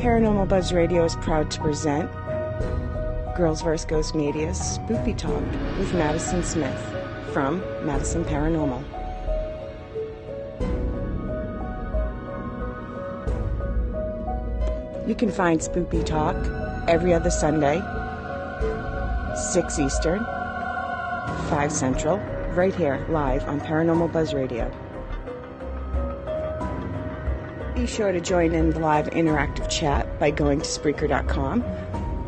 Paranormal Buzz Radio is proud to present Girls vs. Ghost Media's Spoopy Talk with Madison Smith from Madison Paranormal. You can find Spoopy Talk every other Sunday, 6 Eastern, 5 Central, right here, live on Paranormal Buzz Radio. Be sure to join in the live interactive chat by going to Spreaker.com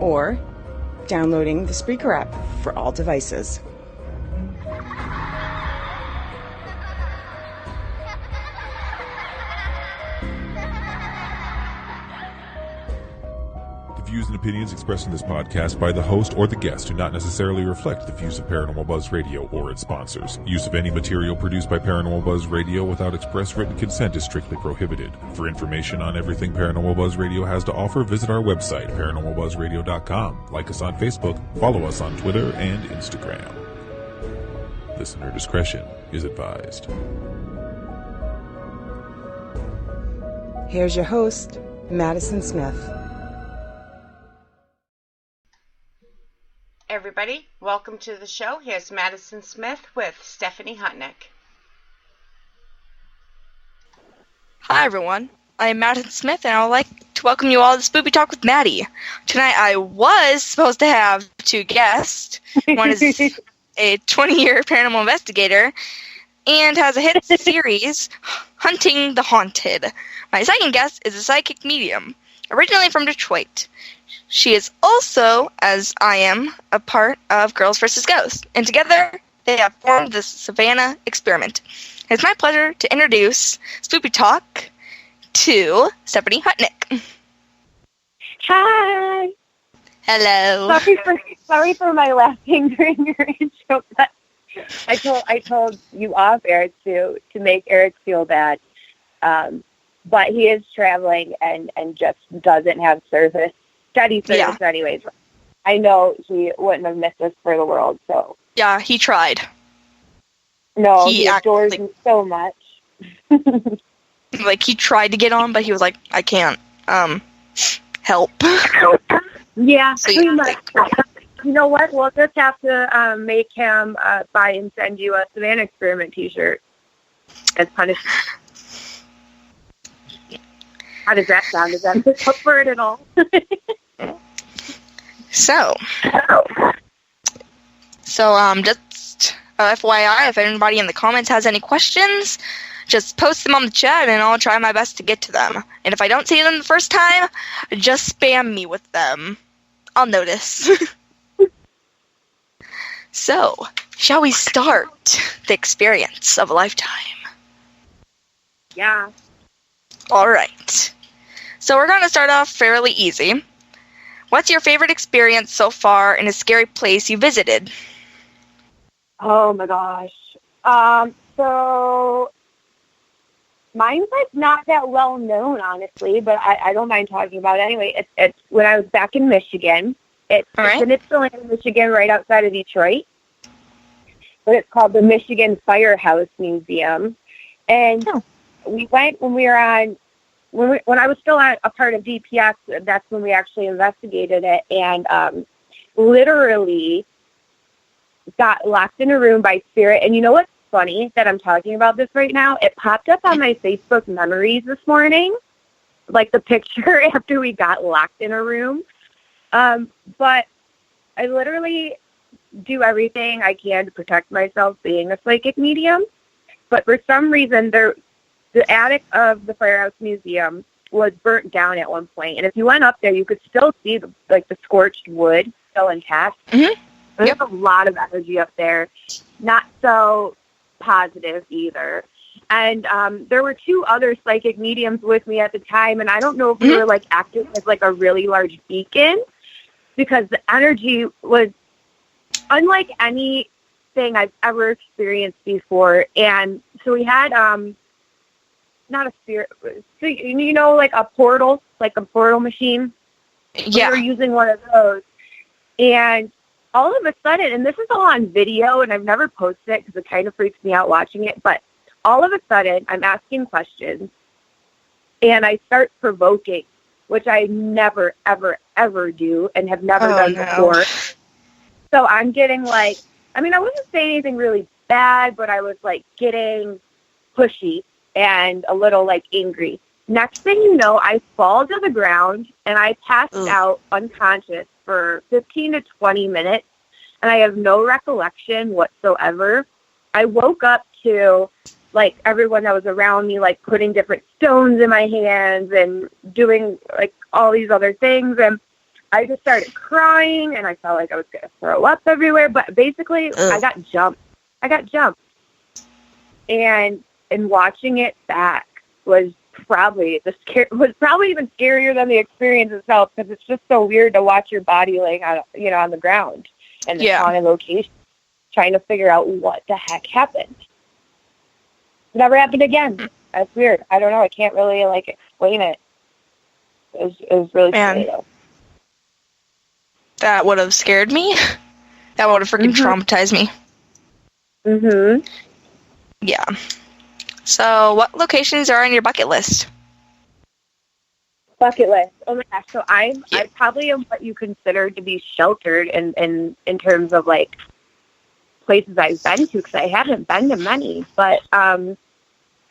or downloading the Spreaker app for all devices. The views and opinions expressed in this podcast by the host or the guest do not necessarily reflect the views of Paranormal Buzz Radio or its sponsors. Use of any material produced by Paranormal Buzz Radio without express written consent is strictly prohibited. For information on everything Paranormal Buzz Radio has to offer, visit our website, paranormalbuzzradio.com. Like us on Facebook, follow us on Twitter and Instagram. Listener discretion is advised. Here's your host, Madison Smith. Everybody, welcome to the show. Here's Madison Smith with Stephanie Hutnik. Hi everyone, I am Madison Smith and I would like to welcome you all to Spoopy Talk with Maddie. Tonight I was supposed to have two guests. One is a 20-year paranormal investigator and has a hit series, Hunting the Haunted. My second guest is a psychic medium, originally from Detroit. She is also, as I am, a part of Girls vs. Ghosts, and together they have formed the Savannah experiment. It's my pleasure to introduce Spoopy Talk to Stephanie Hutnik. Hi. Hello. Sorry for my laughing during your intro. But I told you off Eric to make Eric feel bad, but he is traveling and just doesn't have steady service anyways. I know he wouldn't have missed us for the world, so. Yeah, he tried. No, he adores you so much. Like, he tried to get on, but he was like, I can't, help. Yeah, pretty much. You know what? We'll just have to make him buy and send you a Savannah Experiment t-shirt as punishment. How does that sound? Does that look for it at all? So, just FYI, if anybody in the comments has any questions, just post them on the chat and I'll try my best to get to them. And if I don't see them the first time, just spam me with them. I'll notice. So, shall we start the experience of a lifetime? Yeah. All right. So we're going to start off fairly easy. What's your favorite experience so far in a scary place you visited? Oh my gosh. So mine's like not that well known, honestly, but I don't mind talking about it anyway. It's when I was back in Michigan. It's in Ypsilanti, Michigan, right outside of Detroit. But it's called the Michigan Firehouse Museum. And we went when we were on. When I was still a part of DPS, that's when we actually investigated it, and literally got locked in a room by spirit. And you know what's funny that I'm talking about this right now? It popped up on my Facebook memories this morning, like the picture after we got locked in a room. But I literally do everything I can to protect myself being a psychic medium. But for some reason, the attic of the Firehouse Museum was burnt down at one point. And if you went up there, you could still see the scorched wood still intact. Mm-hmm. There's a lot of energy up there. Not so positive either. And there were two other psychic mediums with me at the time. And I don't know if we were acting as a really large beacon, because the energy was unlike anything I've ever experienced before. And so we had not a spirit, so a portal, a portal machine. Yeah. We were using one of those, and all of a sudden, and this is all on video, and I've never posted it because it kind of freaks me out watching it, but all of a sudden, I'm asking questions, and I start provoking which I never, ever, ever do and have never done before. So I'm getting like, I mean, I wouldn't say anything really bad, but I was like getting pushy and a little like angry. Next thing you know, I fall to the ground and I passed out unconscious for 15 to 20 minutes, and I have no recollection whatsoever. I woke up to like everyone that was around me, like putting different stones in my hands and doing like all these other things. And I just started crying and I felt like I was going to throw up everywhere. But basically I got jumped. And watching it back was probably even scarier than the experience itself, because it's just so weird to watch your body laying on the ground in the haunted location, trying to figure out what the heck happened. Never happened again. That's weird. I don't know. I can't really like explain it. It was really scary though. That would have scared me. That would have freaking traumatized me. Mhm. Yeah. So, what locations are on your bucket list? Bucket list. Oh my gosh. So I probably am what you consider to be sheltered in terms of like places I've been to, because I haven't been to many. But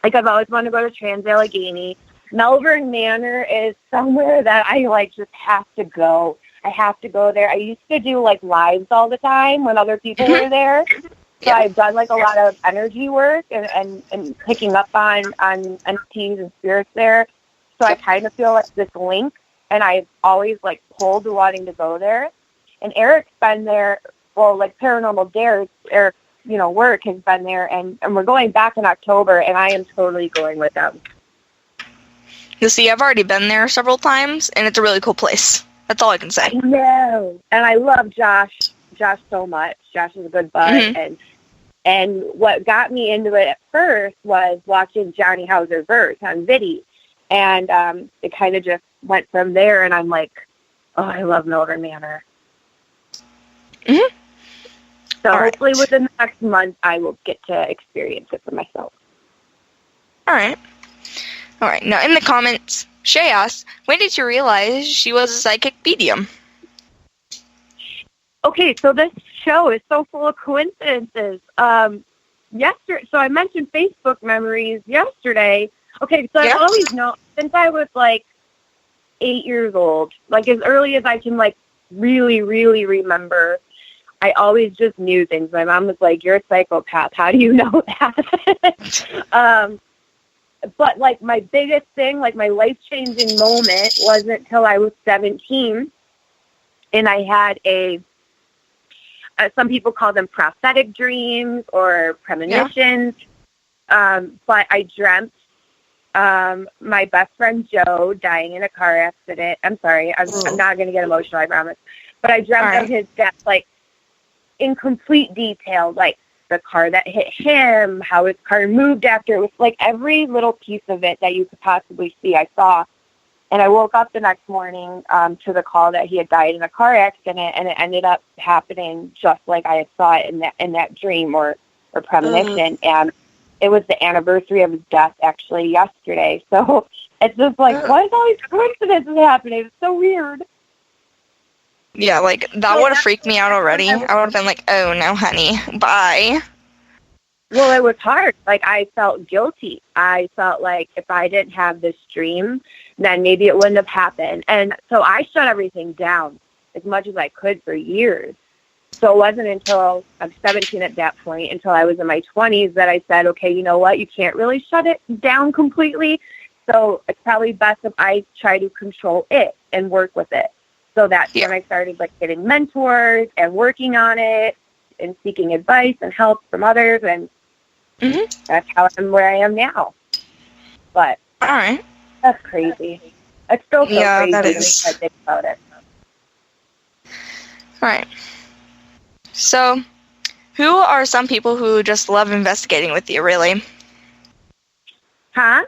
like I've always wanted to go to Trans-Allegheny. Melbourne Manor is somewhere that I like just have to go. I have to go there. I used to do like lives all the time when other people were there. So I've done like a lot of energy work and picking up on entities and spirits there. So I kind of feel like this link, and I've always like pulled to wanting to go there. And Eric's been there. Well, like Paranormal Dares, Eric's work has been there, and we're going back in October, and I am totally going with them. You see, I've already been there several times, and it's a really cool place. That's all I can say. I know. And I love Josh so much. Josh is a good bud. And what got me into it at first was watching Johnny Hauser verse on Vidi. And it kind of just went from there, and I'm like, oh, I love Melbourne Manor. Mm-hmm. So hopefully within the next month, I will get to experience it for myself. All right. Now, in the comments, Shay asked, when did you realize she was a psychic medium? Okay, so this show is so full of coincidences. So I mentioned Facebook memories yesterday. Okay, so I've always known, since I was like 8 years old, like as early as I can like really, really remember, I always just knew things. My mom was like, you're a psychopath. How do you know that? But like my biggest thing, like my life-changing moment wasn't until I was 17, and I had some people call them prophetic dreams or premonitions. But I dreamt my best friend Joe dying in a car accident. I'm sorry, I'm not going to get emotional, I promise. But I dreamt of his death, like in complete detail, like the car that hit him, how his car moved after. It was like every little piece of it that you could possibly see, I saw. And I woke up the next morning to the call that he had died in a car accident, and it ended up happening just like I had saw it in that dream or premonition. And it was the anniversary of his death actually yesterday. So it's just like, why is all these coincidences happening? It's so weird. Yeah, like, that would have freaked me out already. I would have been like, oh, no, honey, bye. Well, it was hard. Like, I felt guilty. I felt like if I didn't have this dream, then maybe it wouldn't have happened. And so I shut everything down as much as I could for years. So it wasn't until I was 17 at that point, until I was in my 20s, that I said, okay, you know what? You can't really shut it down completely. So it's probably best if I try to control it and work with it. So that's when I started like getting mentors and working on it and seeking advice and help from others. And that's how I'm where I am now. But that's crazy. It's still so crazy that is. when I think about it. All right. So, who are some people who just love investigating with you, really? Huh?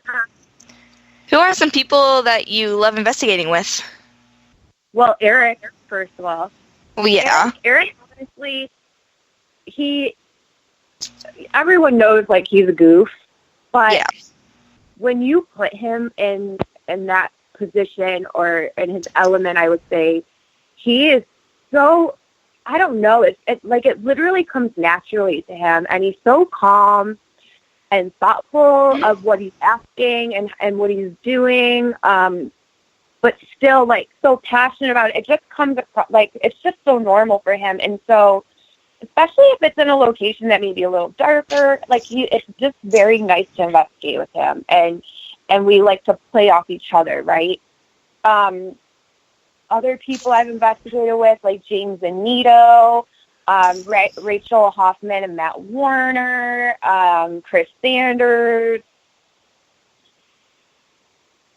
Who are some people that you love investigating with? Well, Eric, first of all. Well, yeah. Eric, honestly, everyone knows, like, he's a goof. But when you put him in that position or in his element, I would say. He is so, I don't know, it literally comes naturally to him, and he's so calm and thoughtful of what he's asking and what he's doing, but still, like, so passionate about it. It just comes across, like, it's just so normal for him. And so, especially if it's in a location that may be a little darker, like, it's just very nice to investigate with him. And we like to play off each other, right? Other people I've investigated with, like James and Nito, Rachel Hoffman and Matt Warner, Chris Sanders.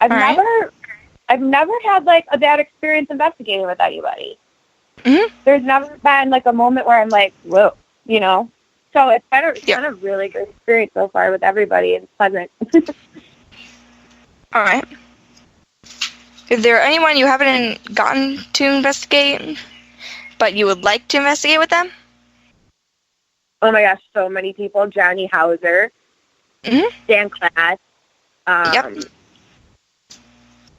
I've never had, like, a bad experience investigating with anybody. Mm-hmm. There's never been, like, a moment where I'm like, whoa, you know? So it's been a really good experience so far with everybody. It's pleasant. All right. Is there anyone you haven't gotten to investigate, but you would like to investigate with them? Oh, my gosh, so many people. Johnny Hauser, Dan Klass.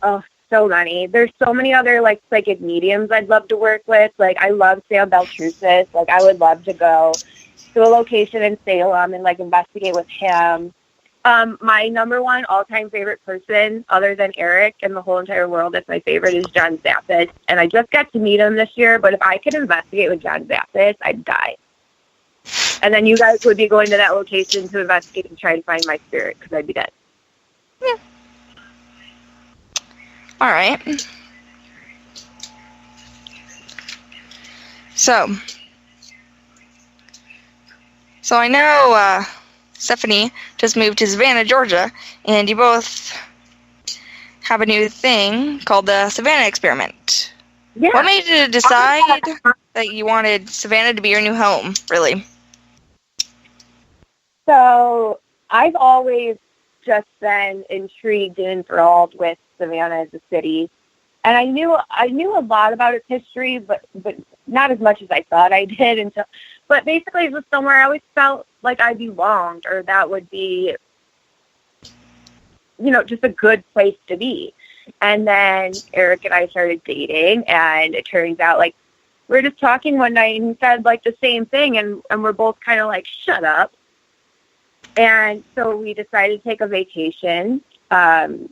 Oh, so many. There's so many other, like, psychic mediums I'd love to work with. Like, I love Sam Beltrusis. Like, I would love to go to a location in Salem and, like, investigate with him. My number one all-time favorite person, other than Eric in the whole entire world, that's my favorite, is John Zappis. And I just got to meet him this year, but if I could investigate with John Zappis, I'd die. And then you guys would be going to that location to investigate and try to find my spirit, because I'd be dead. Yeah. All right. So I know Stephanie just moved to Savannah, Georgia, and you both have a new thing called the Savannah Experiment. Yeah. What made you decide that you wanted Savannah to be your new home, really? So I've always just been intrigued and enthralled with Savannah as a city. And I knew a lot about its history, but not as much as I thought I did. But basically it was somewhere I always felt like I belonged, or that would be, you know, just a good place to be. And then Eric and I started dating, and it turns out, like, we were just talking one night and he said, like, the same thing, and we're both kind of like, shut up. And so we decided to take a vacation, and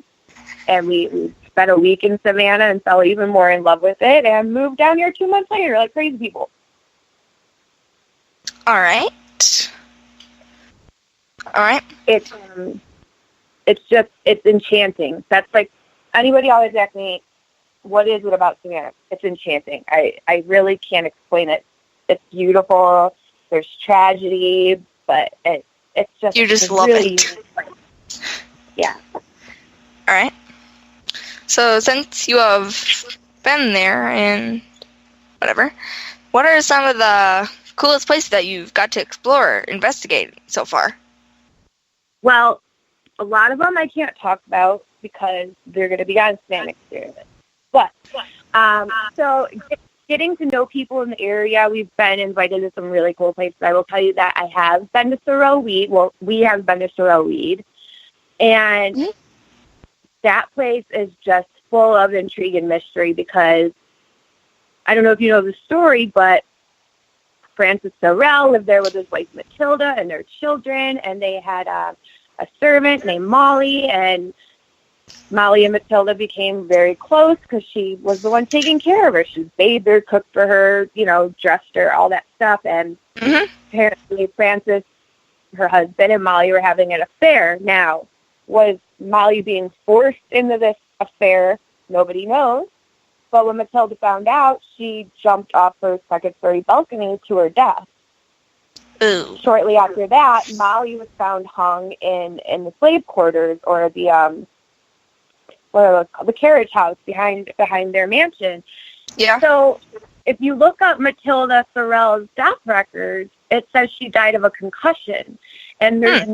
we spent a week in Savannah and fell even more in love with it, and moved down here 2 months later like crazy people. All right. It's enchanting. That's, like, anybody always asks me, what is it about Savannah? It's enchanting. I really can't explain it. It's beautiful. There's tragedy, but it's just... You just love it. Yeah. All right. So since you have been there and whatever, what are some of the coolest places that you've got to explore, investigate so far? Well, a lot of them I can't talk about because they're going to be on Savannah Experiment. But, so getting to know people in the area, we've been invited to some really cool places. I will tell you that I have been to Sorrel Weed. Well, we have been to Sorrel Weed. And that place is just full of intrigue and mystery because I don't know if you know the story, but Francis Sorrel lived there with his wife Matilda and their children, and they had a servant named Molly, and Molly and Matilda became very close because she was the one taking care of her. She bathed her, cooked for her, you know, dressed her, all that stuff. And apparently Francis, her husband, and Molly were having an affair. Now, was Molly being forced into this affair? Nobody knows. But when Matilda found out, she jumped off her second-story balcony to her death. Ooh. Shortly after that, Molly was found hung in the slave quarters, or the carriage house behind their mansion. Yeah. So if you look up Matilda Sorrel's death records, it says she died of a concussion. And there's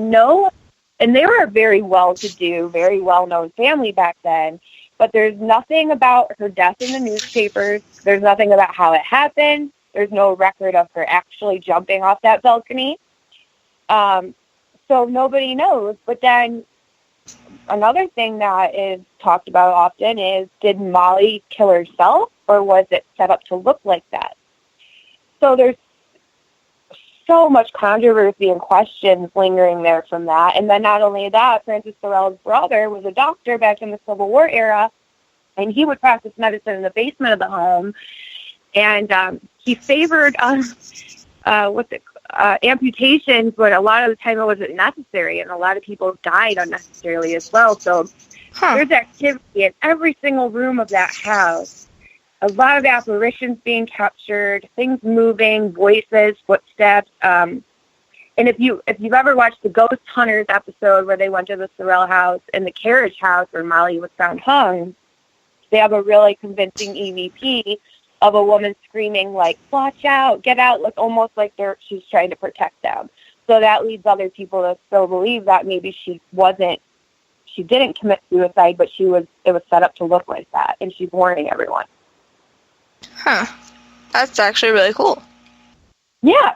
and they were a very well-to-do, very well-known family back then, but there's nothing about her death in the newspapers. There's nothing about how it happened. There's no record of her actually jumping off that balcony. So nobody knows. But then another thing that is talked about often is, did Molly kill herself, or was it set up to look like that? So there's so much controversy and questions lingering there from that. And then not only that, Francis Sorrell's brother was a doctor back in the Civil War era, and he would practice medicine in the basement of the home. And he favored amputations, but a lot of the time it wasn't necessary, and a lot of people died unnecessarily as well. So there's activity in every single room of that house. A lot of apparitions being captured, things moving, voices, footsteps. And if you've ever watched the Ghost Hunters episode where they went to the Sorrell house and the carriage house where Molly was found hung, they have a really convincing EVP of a woman screaming, like, watch out, get out, like almost like she's trying to protect them. So that leads other people to still believe that maybe she didn't commit suicide, but it was set up to look like that, and she's warning everyone. Huh. That's actually really cool. Yeah.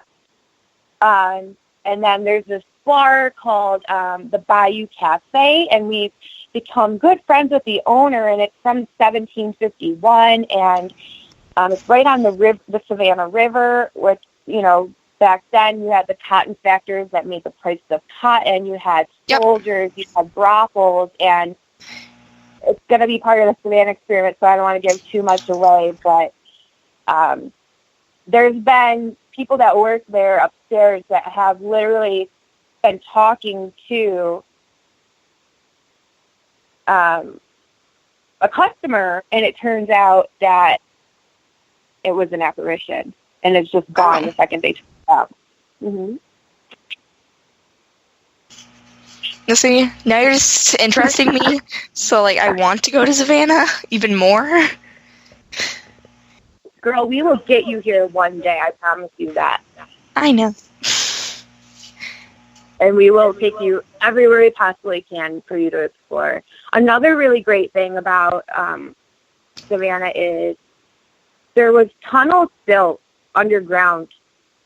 And then there's this bar called the Bayou Cafe, and we've become good friends with the owner, and it's from 1751, and it's right on the Savannah River, which, back then you had the cotton factors that made the price of cotton, you had soldiers, you had brothels, and it's going to be part of the Savannah experiment, so I don't want to give too much away, but there's been people that work there upstairs that have literally been talking to a customer, and it turns out that it was an apparition, and it's just gone the second they took it out. Mm-hmm. See, now you're just interesting me, so, I want to go to Savannah even more. Girl, we will get you here one day, I promise you that. I know. And we will take you everywhere we possibly can for you to explore. Another really great thing about Savannah is there was tunnels built underground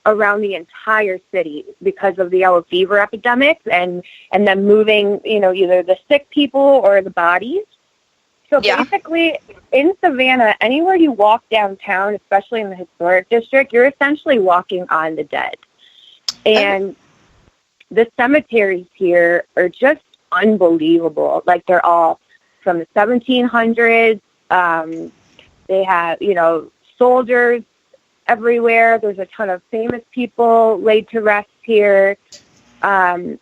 around the entire city because of the yellow fever epidemic and then moving, either the sick people or the bodies. So basically, in Savannah, anywhere you walk downtown, especially in the historic district, you're essentially walking on the dead. And the cemeteries here are just unbelievable. Like, they're all from the 1700s. They have, soldiers everywhere. There's a ton of famous people laid to rest here. And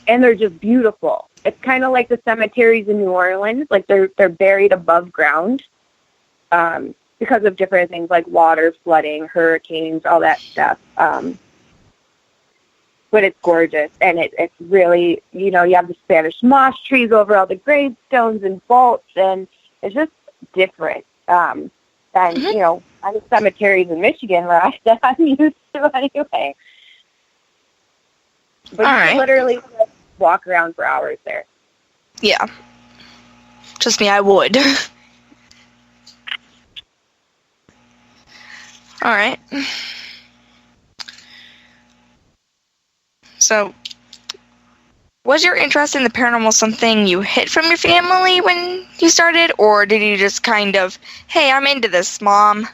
they're just beautiful. It's kind of like the cemeteries in New Orleans. Like, they're buried above ground because of different things like water, flooding, hurricanes, all that stuff. But it's gorgeous, and it's really, you have the Spanish moss trees over all the gravestones and vaults, and it's just different than, other cemeteries in Michigan that I'm used to anyway. But you can literally walk around for hours there. Yeah. Trust me, I would. All right. So, was your interest in the paranormal something you hid from your family when you started, or did you just kind of, hey, I'm into this, Mom?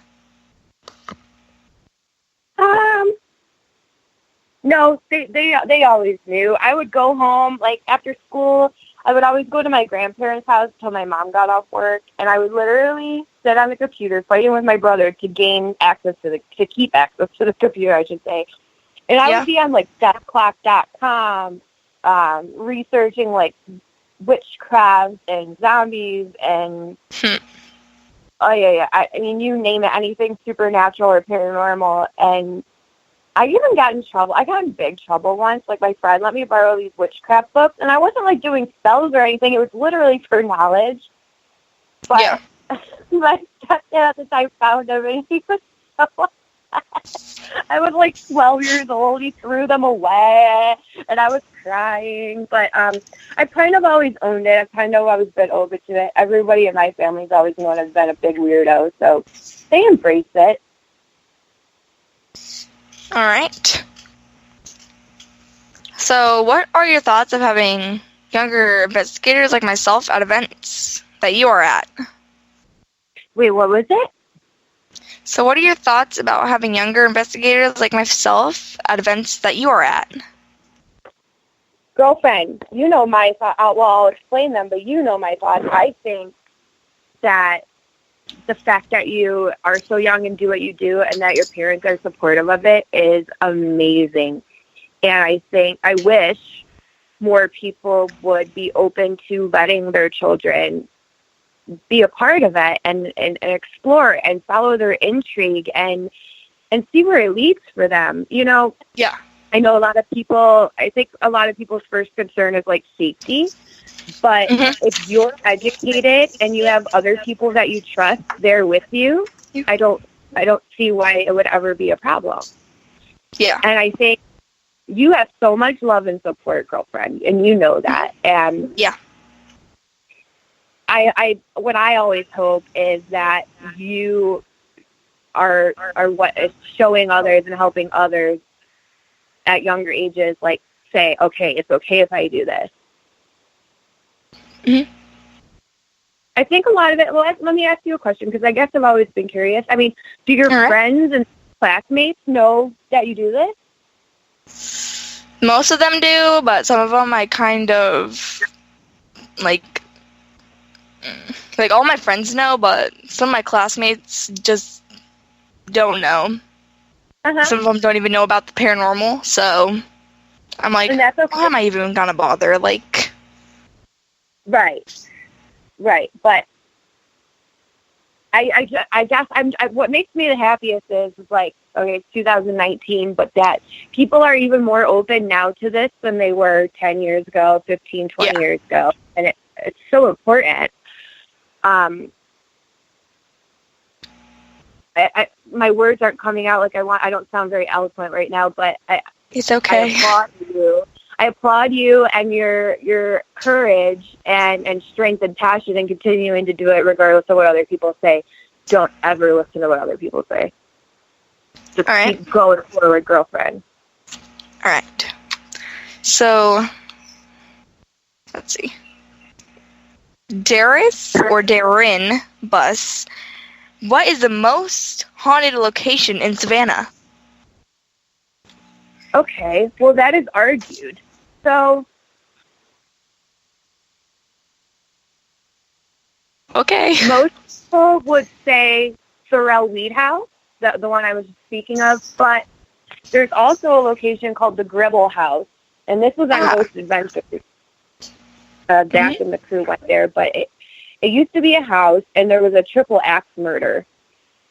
No, they always knew. I would go home, after school, I would always go to my grandparents' house until my mom got off work, and I would literally sit on the computer fighting with my brother to keep access to the computer, I should say. And I would be on, deathclock.com, researching, witchcraft and zombies and, I mean, you name it, anything supernatural or paranormal. And I even got in trouble. I got in big trouble once. My friend let me borrow these witchcraft books, and I wasn't, doing spells or anything. It was literally for knowledge. But my stepdad at the time found them, and he was so I was 12 years old. He threw them away, and I was crying. But I kind of always owned it. I've kind of always been open to it. Everybody in my family's always known I've been a big weirdo, so they embrace it. All right. So what are your thoughts of having younger investigators like myself at events that you are at. Wait, what was it? So what are your thoughts about having younger investigators like myself at events that you are at? Girlfriend, you know my thoughts. Well, I'll explain them, but you know my thoughts. I think that the fact that you are so young and do what you do and that your parents are supportive of it is amazing. And I wish more people would be open to letting their children be a part of it and explore and follow their intrigue and see where it leads for them. You know? Yeah. I know I think a lot of people's first concern is like safety, but if you're educated and you have other people that you trust there with you, I don't see why it would ever be a problem. Yeah. And I think you have so much love and support, girlfriend, and you know that. And yeah. What I always hope is that you are what is showing others and helping others at younger ages, like, say, okay, it's okay if I do this. Mm-hmm. I think a lot of it, well, let me ask you a question, because I guess I've always been curious. I mean, do your friends and classmates know that you do this? Most of them do, but some of them I kind of, like all my friends know, but some of my classmates just don't know. Some of them don't even know about the paranormal, so I'm like, and that's okay. Why am I even gonna bother? Like, right, but I guess what makes me the happiest is like, okay, it's 2019, but that people are even more open now to this than they were 10 years ago, 15, 20 years ago, and it's so important. My words aren't coming out like I want. I don't sound very eloquent right now, but it's okay. I applaud you and your courage and strength and passion and continuing to do it regardless of what other people say. Don't ever listen to what other people say. Just keep going forward, girlfriend. All right. So, let's see. Darius or Darin bus. What is the most haunted location in Savannah? Okay, well, that is argued. So, okay. Most people would say Sorrel Weed House, the one I was speaking of, but there's also a location called the Gribble House, and this was on Ghost Adventures. Dak and the crew went there, but it used to be a house, and there was a triple axe murder.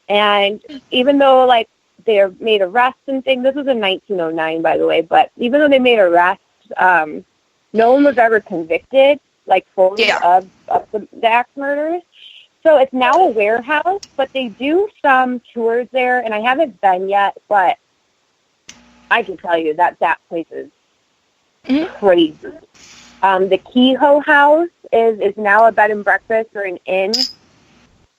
And even though, like, they made arrests and things, this was in 1909, by the way, but even though they made arrests, no one was ever convicted, like, fully of the axe murders. So it's now a warehouse, but they do some tours there, and I haven't been yet, but I can tell you that place is crazy. The Kehoe House is now a bed and breakfast or an inn,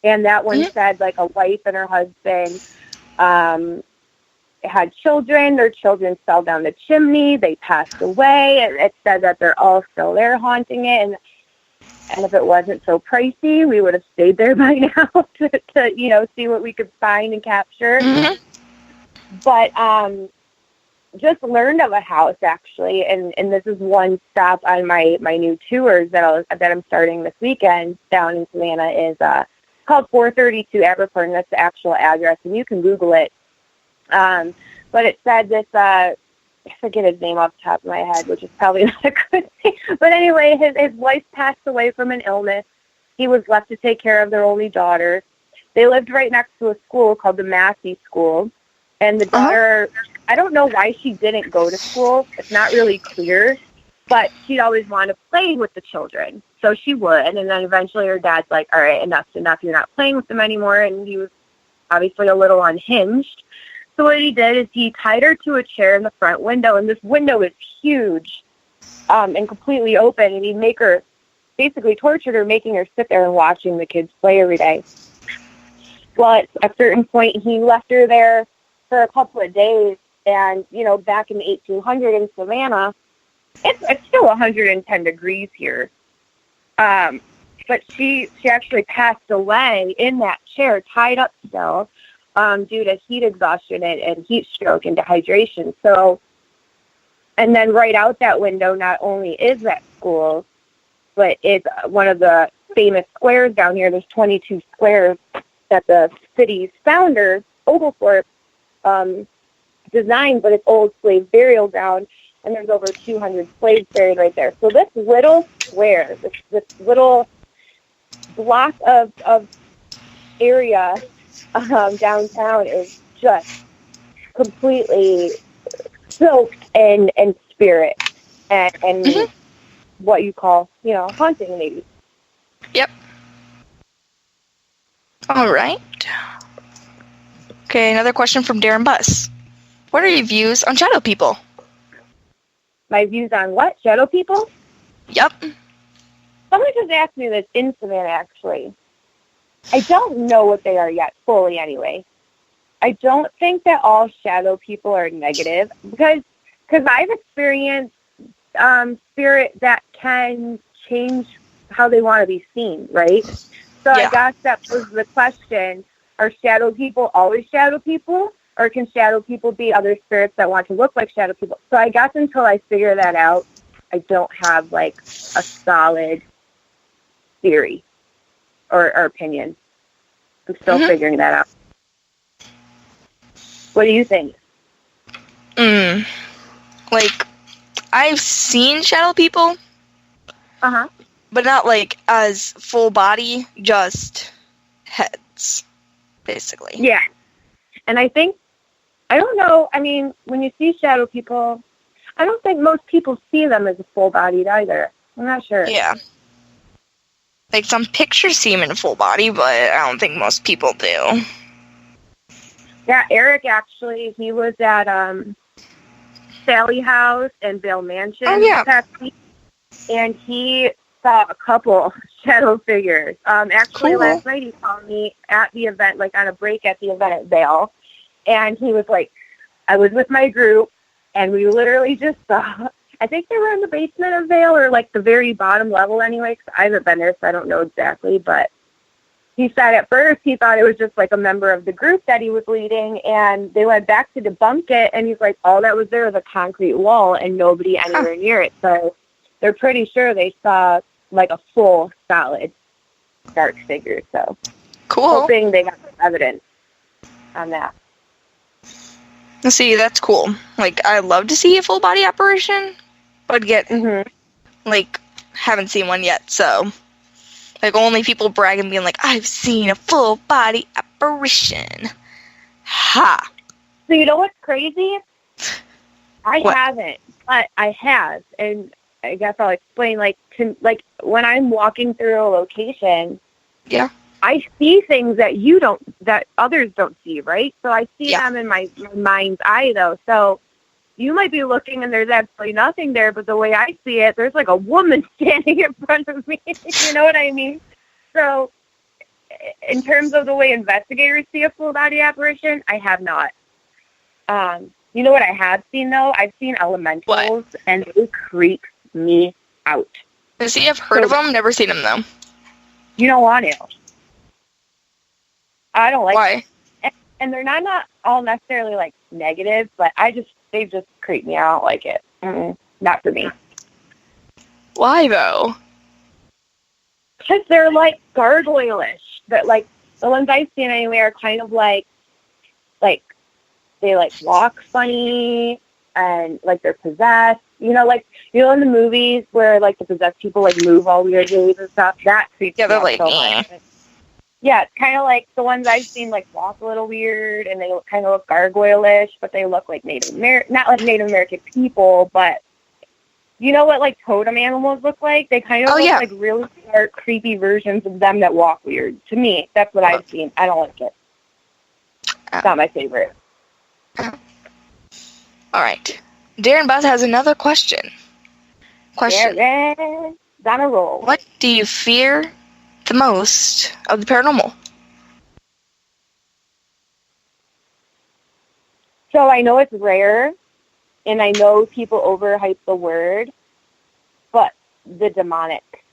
and that one said, like, a wife and her husband had children. Their children fell down the chimney. They passed away. It said that they're all still there haunting it, and if it wasn't so pricey, we would have stayed there by now to see what we could find and capture. But just learned of a house, actually, and this is one stop on my new tours that I'm starting this weekend down in Savannah, is called 432 Abercorn. That's the actual address, and you can Google it. But it said this, I forget his name off the top of my head, which is probably not a good thing. But anyway, his wife passed away from an illness. He was left to take care of their only daughter. They lived right next to a school called the Massey School. And the daughter, I don't know why she didn't go to school. It's not really clear. But she'd always want to play with the children. So she would. And then eventually her dad's like, all right, enough's enough. You're not playing with them anymore. And he was obviously a little unhinged. So what he did is he tied her to a chair in the front window. And this window is huge and completely open. And he'd make her, basically tortured her, making her sit there and watching the kids play every day. Well, at a certain point, he left her there for a couple of days. And, back in the 1800s in Savannah, It's still 110 degrees here. But she actually passed away in that chair, tied up still, due to heat exhaustion and heat stroke and dehydration. So, and then right out that window, not only is that school, but it's one of the famous squares down here. There's 22 squares that the city's founder, Oglethorpe, designed, but it's old slave burial ground, and there's over 200 slaves buried right there. So this little square, this little block of area downtown is just completely soaked in spirit and what you call, haunting maybe. Yep. All right. Okay, another question from Darren Buss. What are your views on shadow people? My views on what? Shadow people? Yep. Someone just asked me this in Savannah, actually. I don't know what they are yet, fully anyway. I don't think that all shadow people are negative, because I've experienced spirit that can change how they want to be seen, right? So yeah. I guess that was the question, are shadow people always shadow people? Or can shadow people be other spirits that want to look like shadow people? So I guess until I figure that out, I don't have, like, a solid theory or opinion. I'm still figuring that out. What do you think? Like, I've seen shadow people. Uh-huh. But not, like, as full body, just heads, basically. Yeah. And I don't know, I mean, when you see shadow people, I don't think most people see them as a full-bodied either. I'm not sure. Yeah. Like, some pictures see them in full body, but I don't think most people do. Yeah, Eric, actually, he was at Sally House and Vail Mansion past week, and he saw a couple shadow figures. Actually, last night he called me at the event, like on a break at the event at Vail, and he was like, I was with my group, and we literally just saw, I think they were in the basement of Vail, or like the very bottom level anyway, 'cause I haven't been there, so I don't know exactly, but he said at first he thought it was just like a member of the group that he was leading, and they went back to debunk it, and he's like, all that was there was a concrete wall and nobody anywhere near it. So they're pretty sure they saw like a full, solid, dark figure. So cool. Hoping they got some evidence on that. See, that's cool. Like, I love to see a full body apparition, but like, haven't seen one yet, so. Like, only people bragging, being like, I've seen a full body apparition. Ha! So you know what's crazy? I haven't, but I have, and I guess I'll explain. Like, when I'm walking through a location, I see things that others don't see, right? So I see them in my mind's eye, though. So you might be looking and there's absolutely nothing there, but the way I see it, there's like a woman standing in front of me. You know what I mean? So in terms of the way investigators see a full body apparition, I have not. You know what I have seen, though? I've seen elementals, and they creep me out. See, I've heard of them, never seen them, though. You don't want to. I don't like Why? And they're not all necessarily, like, negative, but they just creep me out. I don't like it. Not for me. Why, though? Because they're, like, gargoyle-ish. But, like, the ones I've seen anyway are kind of like, they, like, walk funny, and, like, they're possessed. You know, like, in the movies where, like, the possessed people, like, move all weirdly and stuff, that creeps me out like, so much. Yeah, it's kind of like the ones I've seen, like, walk a little weird, and they kind of look gargoyle-ish, but they look like not like Native American people, but you know what, like, totem animals look like? They kind of look like really dark, creepy versions of them that walk weird. To me, that's what I've seen. I don't like it. It's not my favorite. All right. Darren Buzz has another question. Darren's on a roll. What do you fear the most of the paranormal? So I know it's rare, and I know people overhype the word, but the demonic.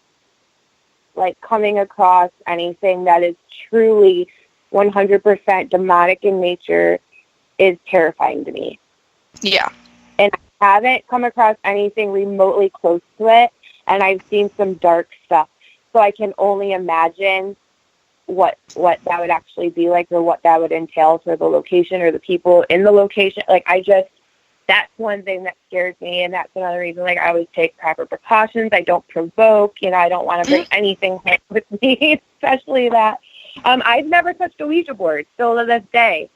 Like, coming across anything that is truly 100% demonic in nature is terrifying to me. Yeah. And I haven't come across anything remotely close to it, and I've seen some dark stuff. So I can only imagine what that would actually be like, or what that would entail for the location or the people in the location. Like, that's one thing that scares me, and that's another reason, like, I always take proper precautions. I don't provoke, I don't want to bring anything home with me, especially that. I've never touched a Ouija board, still to this day,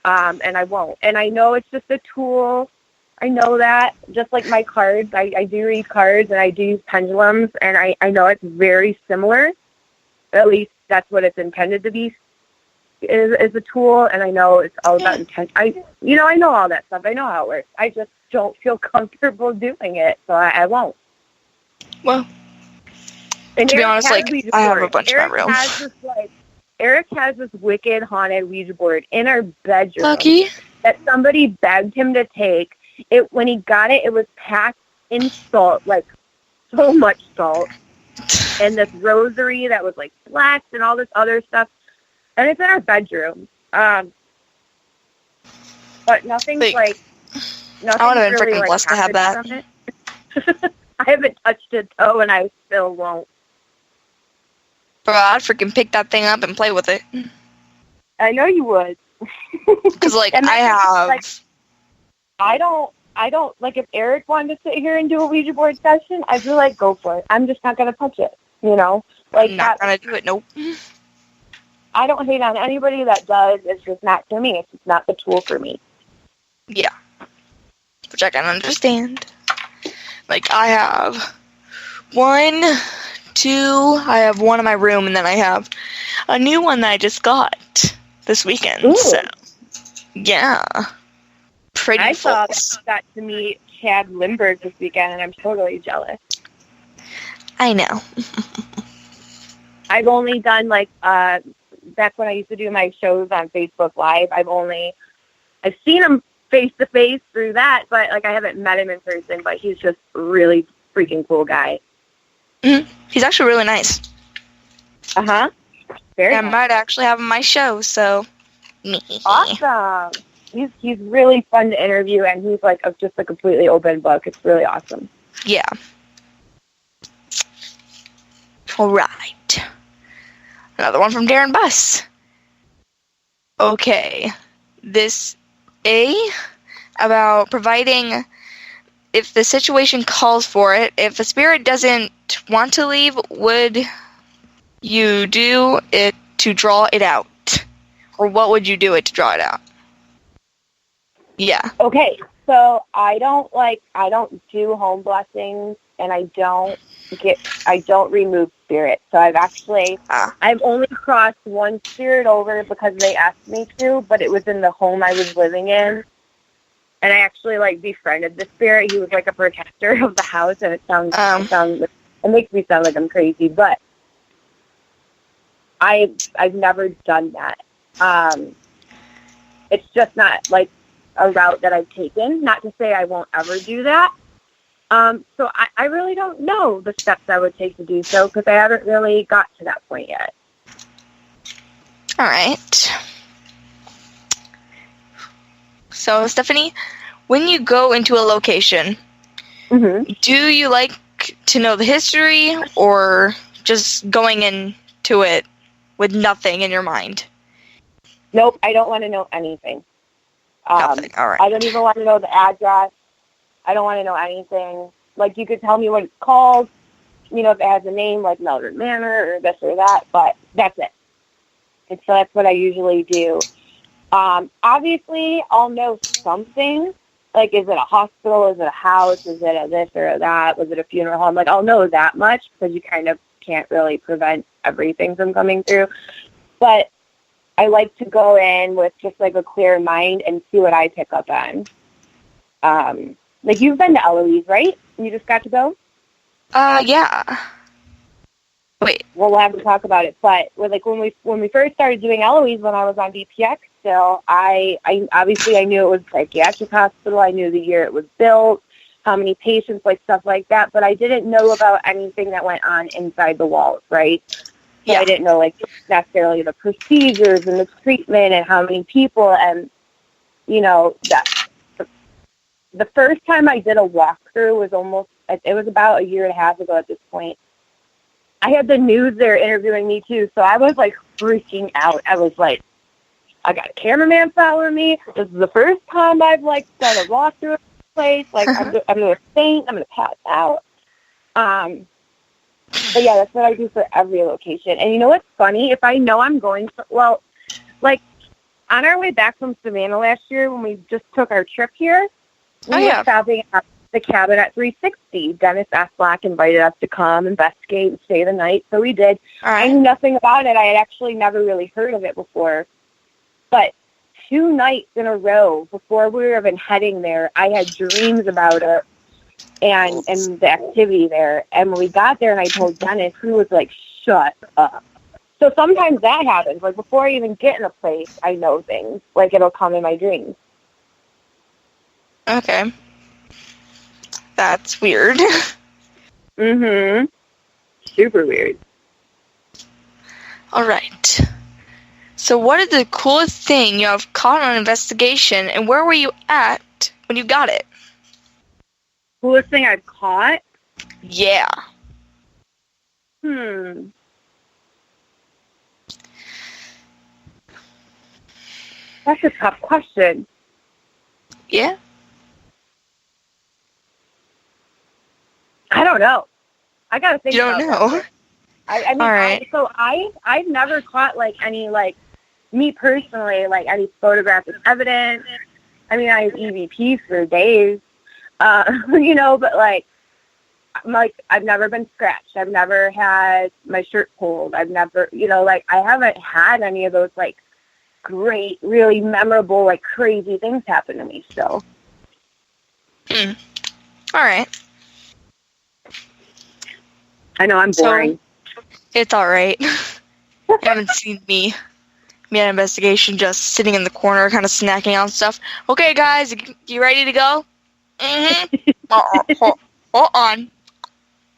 and I won't. And I know it's just a tool. I know that, just like my cards. I do read cards, and I do use pendulums, and I know it's very similar. At least that's what it's intended to be, is a tool, and I know it's all about intent. I know all that stuff. I know how it works. I just don't feel comfortable doing it, so I won't. Well, and to be honest, like, I have a bunch of my rooms. Eric has this wicked haunted Ouija board in our bedroom. Lucky. That somebody begged him to take. When he got it, it was packed in salt, like so much salt, and this rosary that was like black and all this other stuff. And it's in our bedroom. But nothing's nothing. I would have been really, freaking blessed to have that. I haven't touched it though, and I still won't. Bro, I'd freaking pick that thing up and play with it. I know you would. Because, like, I have... Like, I don't, like, if Eric wanted to sit here and do a Ouija board session, I'd be like, go for it. I'm just not going to touch it, Like, I'm not going to do it, nope. I don't hate on anybody that does. It's just not for me. It's just not the tool for me. Yeah. Which I can understand. Like, I have one in my room, and then I have a new one that I just got this weekend. Ooh. So, yeah. Pretty full. I got to meet Chad Lindbergh this weekend, and I'm totally jealous. I know. I've only done, like, back when I used to do my shows on Facebook Live, I've seen him face-to-face through that, but, like, I haven't met him in person, but he's just a really freaking cool guy. Mm-hmm. He's actually really nice. Uh-huh. Very nice. I might actually have him on my show, so... Awesome. He's really fun to interview, and he's, like, just a completely open book. It's really awesome. Yeah. All right. Another one from Darren Buss. Okay. This about providing, if the situation calls for it, if a spirit doesn't want to leave, would you do it to draw it out? Or what would you do it to draw it out? Yeah. Okay. So I don't do home blessings, and I don't remove spirits. So I've only crossed one spirit over because they asked me to, but it was in the home I was living in. And I actually, like, befriended the spirit. He was, like, a protector of the house, and it makes me sound like I'm crazy, but I've never done that. It's just not, like, a route that I've taken. Not to say I won't ever do that. So I really don't know the steps I would take to do so, because I haven't really got to that point yet. All right. So, Stephanie, when you go into a location, mm-hmm. do you like to know the history, or just going into it with nothing in your mind? Nope, I don't want to know anything. Nothing, all right. I don't even want to know the address. I don't want to know anything. Like, you could tell me what it's called, if it has a name like Mildred Manor or this or that, but that's it. And so that's what I usually do. Obviously, I'll know something. Like, is it a hospital? Is it a house? Is it a this or a that? Was it a funeral home? Like, I'll know that much, because you kind of can't really prevent everything from coming through. But I like to go in with just, like, a clear mind and see what I pick up on. Like, you've been to Eloise, right? You just got to go? Yeah. Wait. Well, we'll have to talk about it. But when we first started doing Eloise, when I was on DPX still, I obviously I knew it was a psychiatric hospital. I knew the year it was built, how many patients, like stuff like that. But I didn't know about anything that went on inside the walls, right? So I didn't know, like, necessarily the procedures and the treatment and how many people. And, you know, that the first time I did a walkthrough it was about a year and a half ago at this point. I had the news there interviewing me too, so I was like freaking out. I was like, I got a cameraman following me. This is the first time I've like done a walkthrough of this place. Like I'm gonna faint. I'm gonna pass out. But yeah, that's what I do for every location. And you know what's funny? If I know I'm going like on our way back from Savannah last year when we just took our trip here, we were stopping at the cabin at 360. Dennis S. Black invited us to come investigate and stay the night, so we did. I knew nothing about it. I had actually never really heard of it before. But 2 nights in a row before we were even heading there, I had dreams about it and the activity there. And when we got there and I told Dennis, he was like, shut up. So sometimes that happens. Like before I even get in a place, I know things. Like it'll come in my dreams. Okay. That's weird. Mm-hmm. Super weird. All right. So what is the coolest thing you have caught on an investigation, and where were you at when you got it? Coolest thing I've caught? Yeah. That's a tough question. Yeah? I don't know. I gotta think. You don't know? I mean, all right. I've never caught like any like me personally like any photographic evidence. I mean, I have EVPs for days, you know, but like I've never been scratched. I've never had my shirt pulled. I've never, you know, like I haven't had any of those like great, really memorable, like crazy things happen to me still. All right. I know I'm boring. So, it's all right. You haven't seen me at an investigation just sitting in the corner kind of snacking on stuff. Okay, guys, you ready to go? Mm-hmm. Hold on.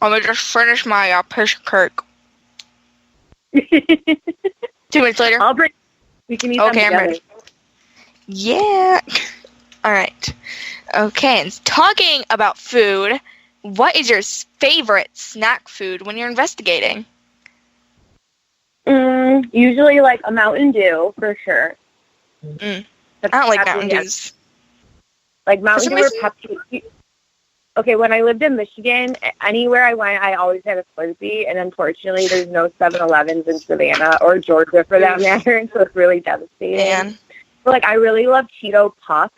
Let me just finish my patient cake. 2 minutes later. We can eat them together. I'm ready. Yeah. All right. Okay, and talking about food, what is your favorite snack food when you're investigating? Usually like a Mountain Dew, for sure. I don't like Mountain Dews. Like Mountain Dew or Pepsi. Okay, when I lived in Michigan, anywhere I went, I always had a Slurpee, and unfortunately, there's no 7-Elevens in Savannah or Georgia for that matter, so it's really devastating. Man. But, like, I really love Cheeto Puffs.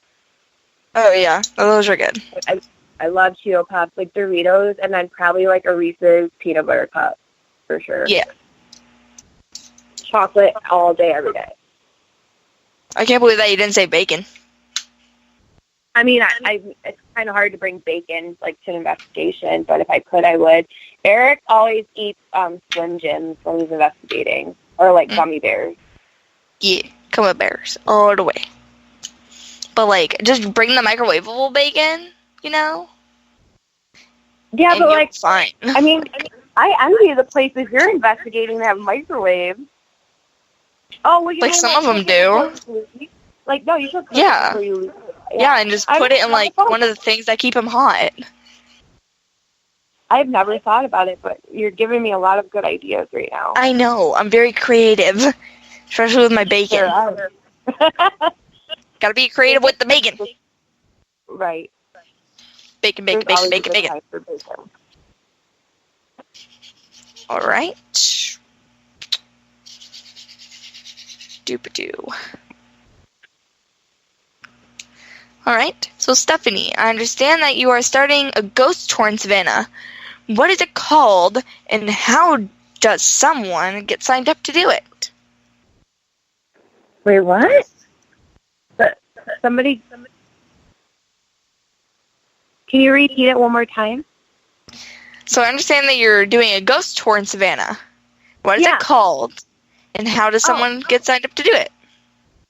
Oh, yeah. Those are good. I love Cheeto Puffs, like Doritos, and then probably, like, a Reese's peanut butter cup, for sure. Yeah. Chocolate all day, every day. I can't believe that you didn't say bacon. I mean, it's kind of hard to bring bacon, like, to an investigation, but if I could, I would. Eric always eats Slim Jims when he's investigating, or, like, gummy bears. Yeah, gummy bears, all the way. But, like, just bring the microwavable bacon, you know? Yeah, but, like, fine. I mean, I envy the places you're investigating that have microwaves. Oh, well, like, some of them do. Like, no, you should cook it before you leave. Yeah, and just put it in, like, one of the things that keep them hot. I've never thought about it, but you're giving me a lot of good ideas right now. I know. I'm very creative, especially with my bacon. Sure. Gotta be creative with the bacon. Right. Bacon. All right. Doop-a-doo. All right. So, Stephanie, I understand that you are starting a ghost tour in Savannah. What is it called, and how does someone get signed up to do it? Wait, what? Somebody. Can you repeat it one more time? So I understand that you're doing a ghost tour in Savannah. What is it called, and how does someone get signed up to do it?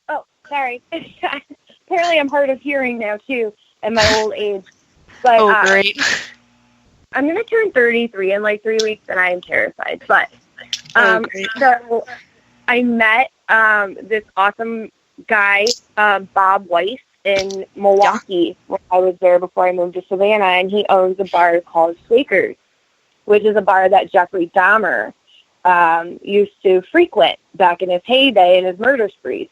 Oh, sorry. Apparently I'm hard of hearing now, too, at my old age. But great. I'm going to turn 33 in like 3 weeks, and I am terrified. But Great. so I met this awesome guy, Bob Weiss, in Milwaukee when I was there before I moved to Savannah, and he owns a bar called Shakers, which is a bar that Jeffrey Dahmer used to frequent back in his heyday in his murder sprees.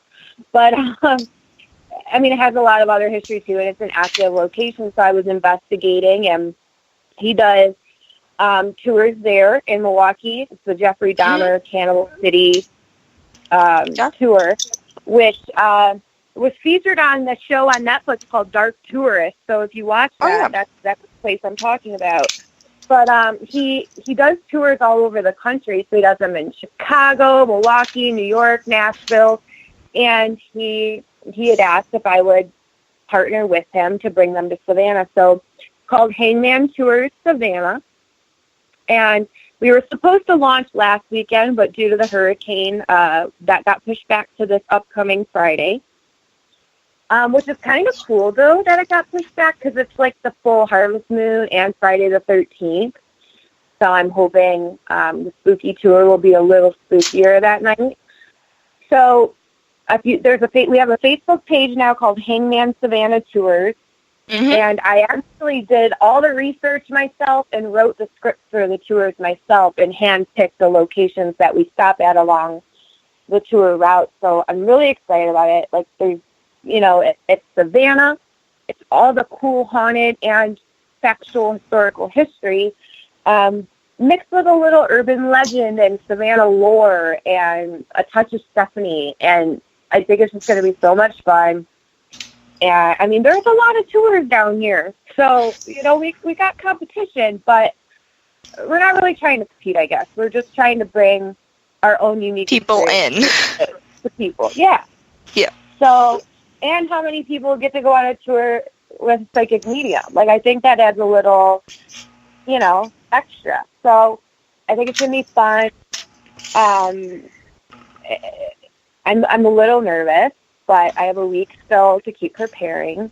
But, I mean, it has a lot of other history, too, and it's an active location, so I was investigating, and he does tours there in Milwaukee. It's the Jeffrey Dahmer Cannibal City tour, which was featured on the show on Netflix called Dark Tourist. So if you watch that, that's the place I'm talking about. But he does tours all over the country. So he does them in Chicago, Milwaukee, New York, Nashville, and he had asked if I would partner with him to bring them to Savannah. So it's called Hangman Tours Savannah. And we were supposed to launch last weekend, but due to the hurricane, that got pushed back to this upcoming Friday, which is kind of cool, though, that it got pushed back because it's like the full harvest moon and Friday the 13th. So I'm hoping the spooky tour will be a little spookier that night. So we have a Facebook page now called Hangman Savannah Tours. Mm-hmm. And I actually did all the research myself and wrote the script for the tours myself and handpicked the locations that we stop at along the tour route. So I'm really excited about it. Like, there's, it's Savannah. It's all the cool haunted and factual historical history mixed with a little urban legend and Savannah lore and a touch of Stephanie. And I think it's just going to be so much fun. And, I mean, there's a lot of tours down here. So, we got competition, but we're not really trying to compete, I guess. We're just trying to bring our own unique people in. To people. Yeah. Yeah. So, and how many people get to go on a tour with psychic medium? Like, I think that adds a little, extra. So, I think it's going to be fun. I'm a little nervous, but I have a week still to keep preparing.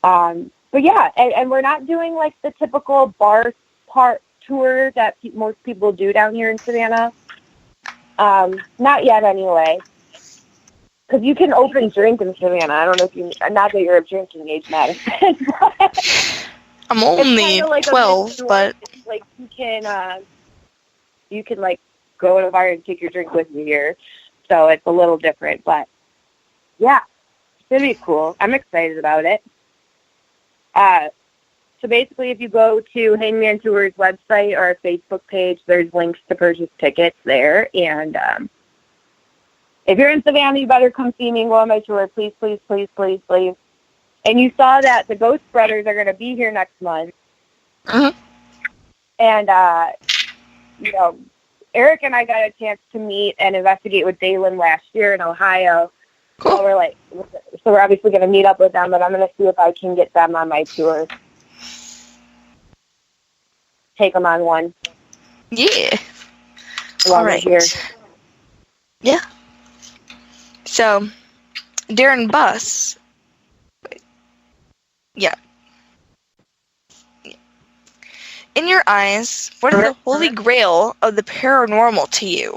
But yeah, and we're not doing like the typical bar part tour that most people do down here in Savannah. Not yet anyway. Because you can open drink in Savannah. I don't know if not that you're of drinking age, Madison. I'm only like 12, but like you can like go to a bar and take your drink with you here. So it's a little different, but yeah, it's going to be cool. I'm excited about it. So basically, if you go to Hangman Tours website or our Facebook page, there's links to purchase tickets there. And if you're in Savannah, you better come see me and go on my tour. Please, please, please, please, please. And you saw that the Ghost Spreaders are going to be here next month. Uh-huh. And, Eric and I got a chance to meet and investigate with Dalen last year in Ohio. Cool. So we're obviously going to meet up with them, but I'm going to see if I can get them on my tour. Take them on one. Yeah. All right. Here. Yeah. So, during bus. Yeah. In your eyes, what is the holy grail of the paranormal to you?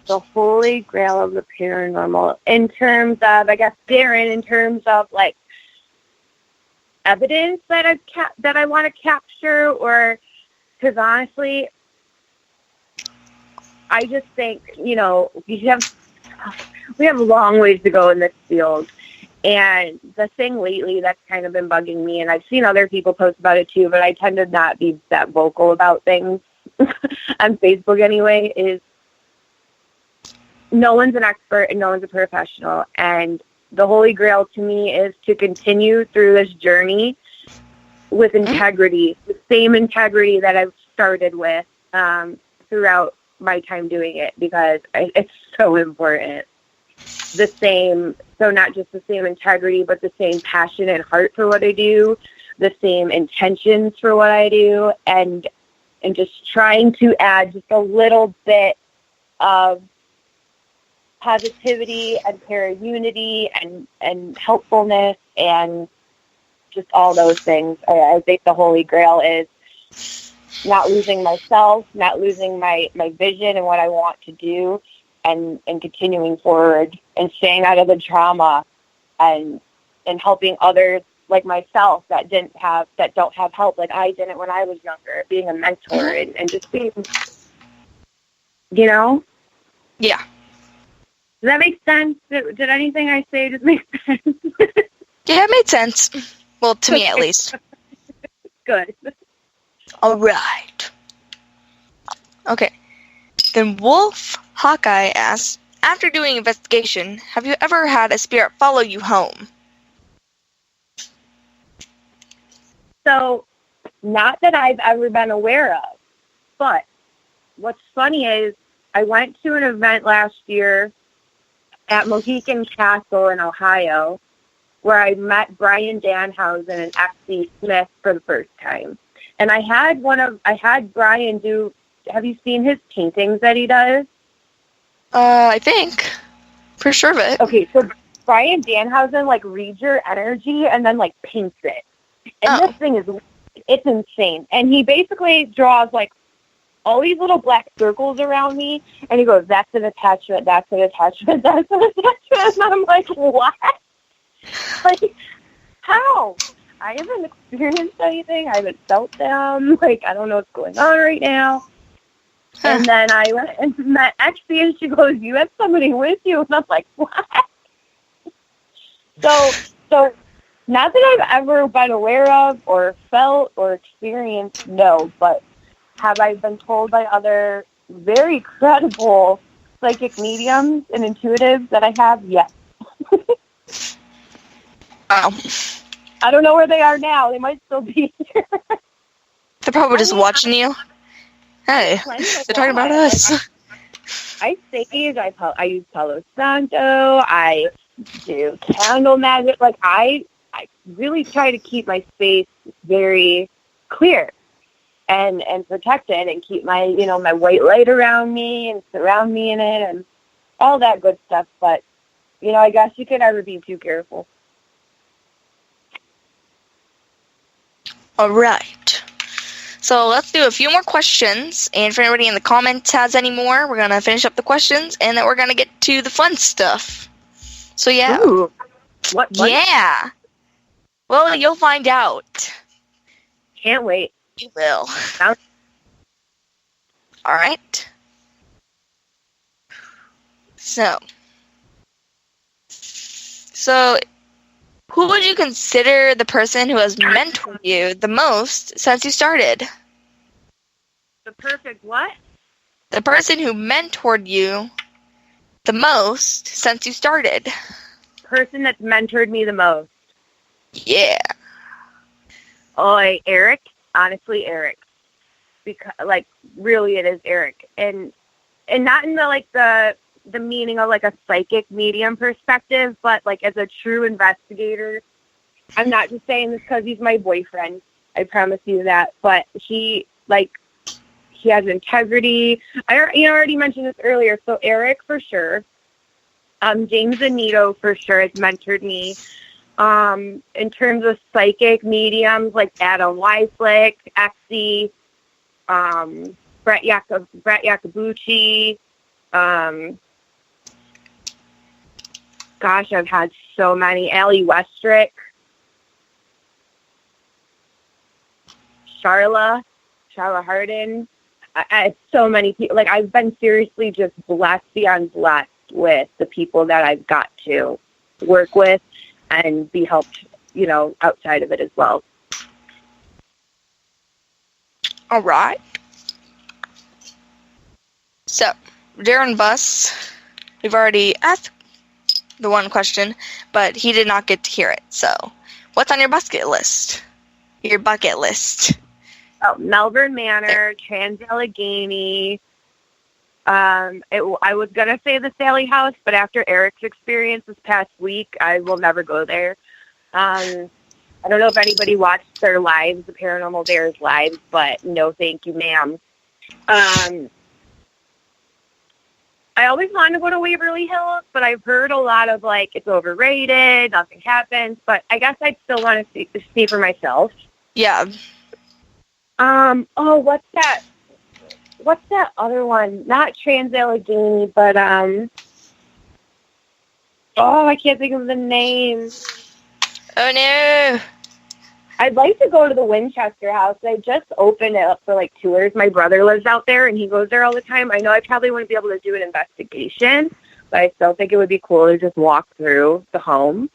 The holy grail of the paranormal, in terms of, I guess, Darren, in terms of like evidence that I want to capture, or because honestly, I just think we have a long ways to go in this field. And the thing lately that's kind of been bugging me, and I've seen other people post about it too, but I tend to not be that vocal about things on Facebook anyway, is no one's an expert and no one's a professional. And the holy grail to me is to continue through this journey with integrity, the same integrity that I've started with throughout my time doing it, because it's so important. So not just the same integrity, but the same passion and heart for what I do, the same intentions for what I do, and just trying to add just a little bit of positivity and para-unity and helpfulness and just all those things. I think the Holy Grail is not losing myself, not losing my vision and what I want to do, and continuing forward and staying out of the trauma and helping others like myself that don't have help like I didn't when I was younger, being a mentor and just being, Yeah. Does that make sense? Did anything I say just make sense? Yeah, it made sense. Well, to me at least. Good. All right. Okay. Then Wolf Hawkeye asks, after doing investigation, have you ever had a spirit follow you home? So, not that I've ever been aware of, but what's funny is I went to an event last year at Mohican Castle in Ohio where I met Brian Danhausen and S2E4 Smith for the first time. And I had Brian do, have you seen his paintings that he does? I think. For sure of it. Okay, so Brian Danhausen, like, reads your energy and then, like, paints it. And this thing it's insane. And he basically draws, like, all these little black circles around me, and he goes, that's an attachment, that's an attachment, that's an attachment. And I'm like, what? Like, how? I haven't experienced anything. I haven't felt them. Like, I don't know what's going on right now. And then I went and met Exie, and she goes, you have somebody with you. And I'm like, what? So not that I've ever been aware of or felt or experienced, no, but have I been told by other very credible psychic mediums and intuitives that I have? Yes. Wow. I don't know where they are now. They might still be here. They're probably just watching you. Hey, they're talking about us. I sage, I use Palo Santo, I do candle magic. Like, I really try to keep my space very clear and protected, and keep my, my white light around me and surround me in it and all that good stuff. But, I guess you could never be too careful. All right. So let's do a few more questions. And if anybody in the comments has any more, we're going to finish up the questions, and then we're going to get to the fun stuff. So, yeah. Ooh. What? Yeah. Well, you'll find out. Can't wait. You will. All right. So, who would you consider the person who has mentored you the most since you started? The perfect what? The person who mentored you the most since you started. Person that's mentored me the most. Yeah. Oh, Eric. Honestly, Eric. Because, really, it is Eric, and not in the meaning of like a psychic medium perspective, but like as a true investigator. I'm not just saying this because he's my boyfriend. I promise you that. But he has integrity. I already mentioned this earlier. So Eric for sure. James Anito for sure has mentored me. In terms of psychic mediums like Adam Weislick, Exie, Brett Yacobucci. Gosh, I've had so many. Allie Westrick, Charla Hardin. I so many people. Like, I've been seriously just blessed beyond blessed with the people that I've got to work with and be helped, outside of it as well. All right. So, Darren Buss, we've already asked the one question, but he did not get to hear it. So, what's on your bucket list? Your bucket list. Oh, Melbourne Manor, Trans-Allegheny. I was going to say the Sally House, but after Eric's experience this past week, I will never go there. I don't know if anybody watched their lives, the Paranormal Bears lives, but no thank you, ma'am. I always wanted to go to Waverly Hills, but I've heard a lot of, like, it's overrated, nothing happens, but I guess I'd still want to see for myself. Yeah. Oh, what's that? What's that other one? Not Trans-Allegheny, but, I can't think of the name. Oh, no. I'd like to go to the Winchester House. They just opened it up for, like, tours. My brother lives out there, and he goes there all the time. I know I probably wouldn't be able to do an investigation, but I still think it would be cool to just walk through the home.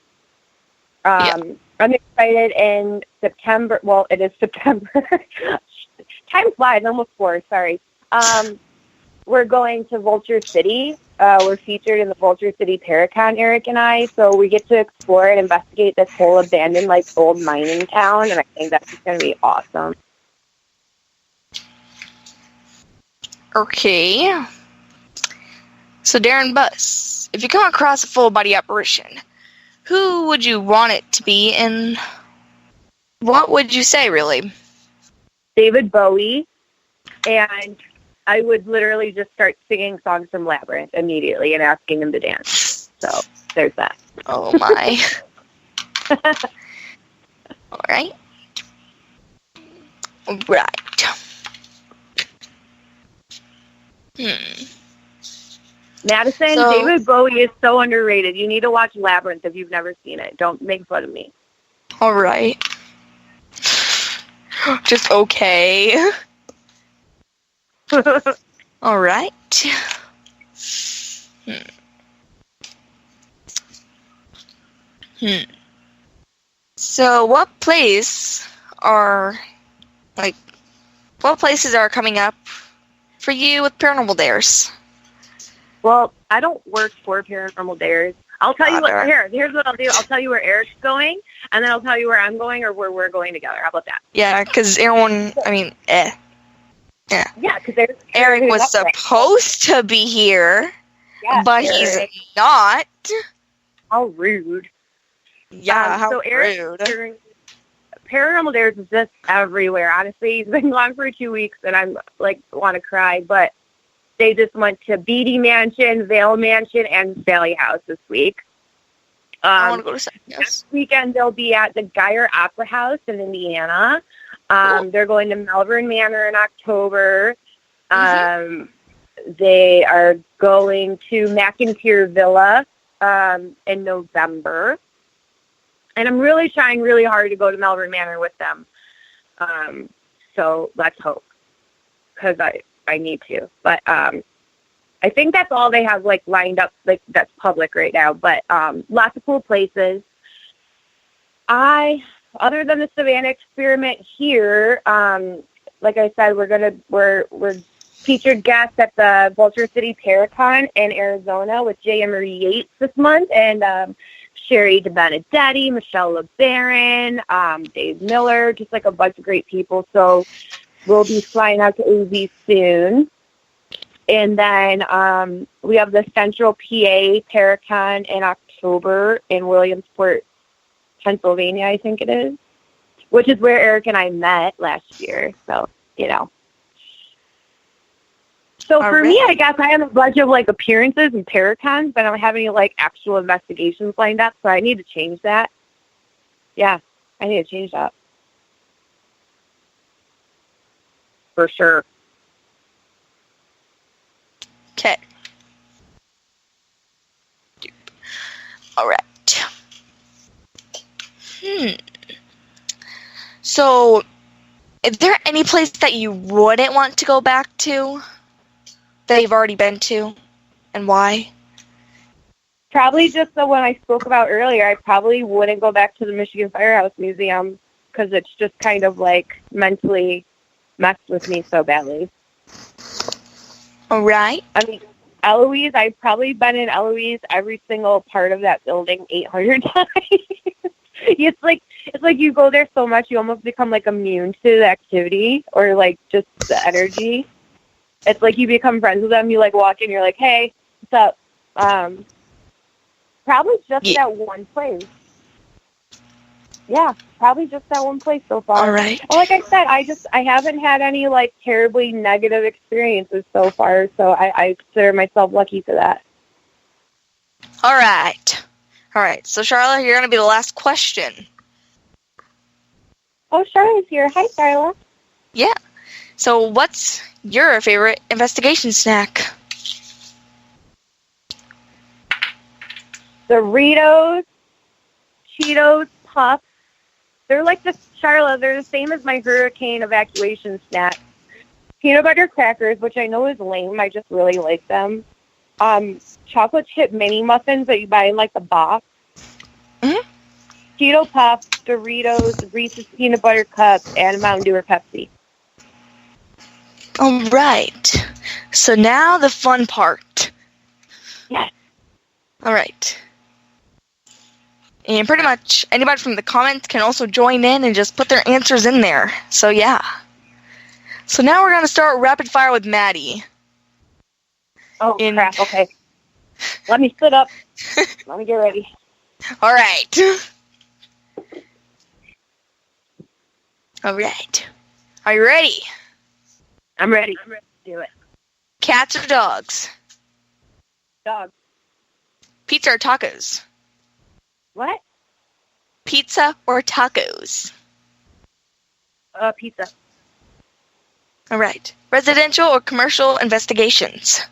I'm excited in September. Well, it is September. Time flies, almost 4, sorry. We're going to Vulture City. We're featured in the Vulture City Paracon, Eric and I, so we get to explore and investigate this whole abandoned, like, old mining town, and I think that's just going to be awesome. Okay. So, Darren Buss, if you come across a full-body apparition, who would you want it to be, and what would you say, really? David Bowie, and I would literally just start singing songs from Labyrinth immediately and asking him to dance. So, there's that. Oh, my. All right. Right. Madison, David Bowie is so underrated. You need to watch Labyrinth if you've never seen it. Don't make fun of me. All right. Just okay. All right. So, what places are coming up for you with Paranormal Dares? Well, I don't work for Paranormal Dares. I'll tell you what. Here's what I'll do. I'll tell you where Eric's going, and then I'll tell you where I'm going or where we're going together. How about that? Yeah, because everyone. Yeah. Yeah, because Eric was supposed to be here, but he's not. How rude. Yeah, how so rude. Paranormal Dares is just everywhere, honestly. He's been gone for 2 weeks, and I'm, like, want to cry, but they just went to Beatty Mansion, Vale Mansion, and Sally House this week. I want to go to Sally House. Next weekend, they'll be at the Geyer Opera House in Indiana. They're going to Malvern Manor in October. They are going to McIntyre Villa in November. And I'm really trying really hard to go to Malvern Manor with them. So let's hope. Because I need to. But I think that's all they have, like, lined up, like, that's public right now. But lots of cool places. Other than the Savannah experiment here, like I said, we're featured guests at the Vulture City Paracon in Arizona with J. Emery Yates this month, and Sherry DeBenedetti, Michelle LeBaron, Dave Miller, just like a bunch of great people. So we'll be flying out to AZ soon. And then we have the Central PA Paracon in October in Williamsport, Pennsylvania, I think it is, which is where Eric and I met last year. So, you know. So for me, I guess I have a bunch of, like, appearances and Paracons, but I don't have any, like, actual investigations lined up, so I need to change that. Yeah, I need to change that. For sure. Okay. All right. So, is there any place that you wouldn't want to go back to that you've already been to, and why? Probably just the one I spoke about earlier. I probably wouldn't go back to the Michigan Firehouse Museum because it's just kind of, like, mentally messed with me so badly. All right. I mean, Eloise, I've probably been in Eloise every single part of that building 800 times. It's like you go there so much, you almost become, like, immune to the activity or, like, just the energy. It's like you become friends with them. You, like, walk in, you're like, hey, what's up? Probably just that one place. Yeah, probably just that one place so far. All right. Well, like I said, I haven't had any like terribly negative experiences so far, so I consider myself lucky for that. All right. So Charlotte, you're gonna be the last question. Oh, Charlotte's here. Hi, Charlotte. Yeah. So, what's your favorite investigation snack? Doritos, Cheetos, Puffs. They're like Charlotte, they're the same as my hurricane evacuation snack. Peanut butter crackers, which I know is lame. I just really like them. Chocolate chip mini muffins that you buy in like the box. Mm-hmm. Cheeto Puffs, Doritos, Reese's Peanut Butter Cups, and Mountain Dew or Pepsi. All right. So now the fun part. Yes. All right. And pretty much anybody from the comments can also join in and just put their answers in there. So yeah. So now we're going to start rapid fire with Maddie. Oh, crap. Okay. Let me sit up. Let me get ready. All right. All right. Are you ready? I'm ready. Do it. Cats or dogs? Dog. Pizza or tacos? What? Pizza or tacos? Pizza. All right. Residential or commercial investigations?